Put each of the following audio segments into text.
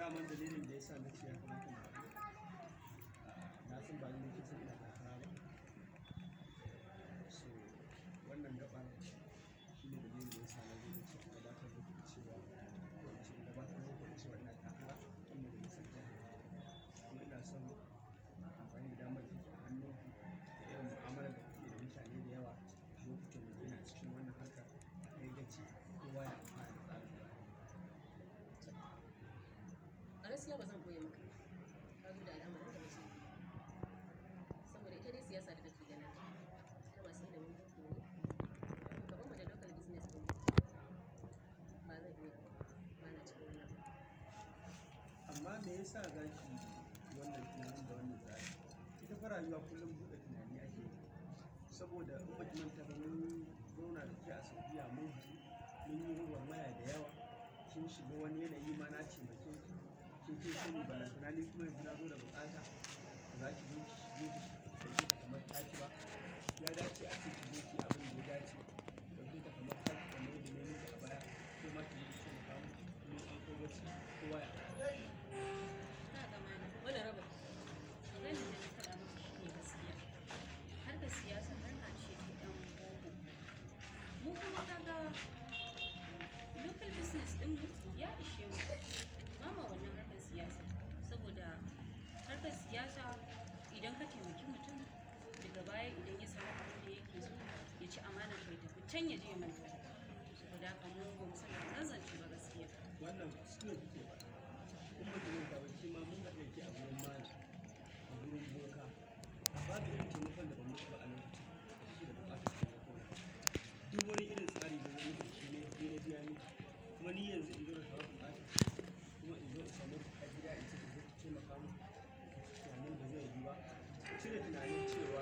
daman dalilin da ya sa na ce ya kamata na haɗu, na san ba ni ke son ina takara ba. So wannan gaɓar shi ne dalilin da ya sa na zo da ce gabatar da cewa gabatar da cewa ina takara inda da nisan jiha. Kuma ina son amfani da damar da ke a hannun ku da irin mu'amalar da kuke da mutane da yawa lokacin da yana cikin wannan harkar kai gaci kowa ya amfana da tsarin da a gaskiya ba zan koya maka ka zo da al'amarin da mace saboda ita dai siyasa da kake ganin ta masu ilimin boko ne ka bamu da local business din ba zan iya ba na cikin wannan. amma me yasa za ki wannan tunanin da wannan tsari? Ita fa rayuwa kullum buɗe tunani ake yi, saboda in ba ki manta ba mun zauna da ke a Saudiya mun yi gwagwarmaya da yawa, kin shiga wani yanayi ma na ce mai kin sani balantana ni kuma yanzu na zo da buƙata za ki zo ki shige ta kamar taki ba. Ya dace a ce ki zo ki abin da ya dace ɗauke ta kamar taki kamar yadda na yi miki a baya ko ma ki zo ki taimaka mu kuma an kai gaci kowa ya wani raba maganin da na faɗa maka shi ne gaskiya. Harkar siyasa harka ce ta ɗan boko, mu kuma kaga local business ɗin ya ishe mu ba ma wannan harkar siyasa, saboda harkar siyasa idan ka taimaki mutum daga baya idan ya samu abin da yake so ya ci amanar kai tafi can ya je ya manta, saboda haka mu ba mu san da zance ba gaskiya. wannan su ne kuke ba kuma ba ki manta ba shi ma mun haɗa ki a gurin malam a gurin boka babu irin taimakon da ban muku ba a lokacin shi da buƙatar taimako na duk wani irin tsari da wani da shi ne na biya miki kuma ni yanzu in zo da kawo buƙata kuma in zo in samu a gida in ce ku zo ku taimaka mu tunanin da zai yi ba cire tunanin cewa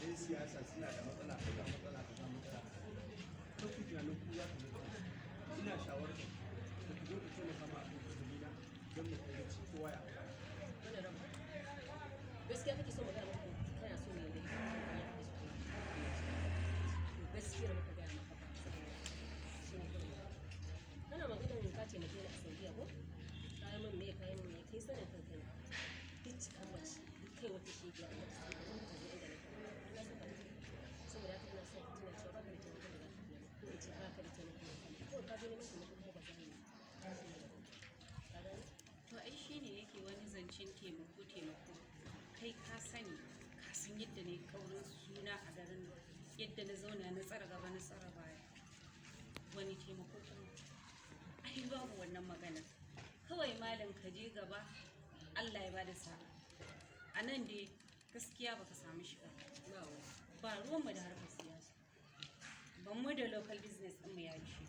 yan siyasa suna da matsala kaza matsala kaza matsala kan ku tunanin ku za ku zo ina shawarar da ku zo ku taimaka ma abin kudina don mu kai ci kowa ya amfana. Wani raba gaskiya kake so magana maka kana so ne da ita ya kake so gaskiyar maka gaya maka ba shi ne kuma kana maganar ka ce mutum a Saudiya ko kayan man me kai sanin kanka ne duk cikin mace duk kai wata shi ya ina so da wani ta zo inda nake Allah saka miki saboda haka ina son tuna cewa ba ka da taimakon da za ka biya ko in ce ba ka da taimakon ko ka zo neman taimako kuma ba za mu yi ka gani. To ai shi ne yake wani zancen taimako kai ka sani ka san yadda ne kaurin suna a garin yadda na zauna na tsara gaba na tsara baya, wani taimako kuma ai babu wannan magana kawai malam ka je gaba Allah ya bada sa'a. A nan dai gaskiya baka samu shiga ba ruwanmu da harkar siyasa, ban mu da local business ɗinmu ya ishe.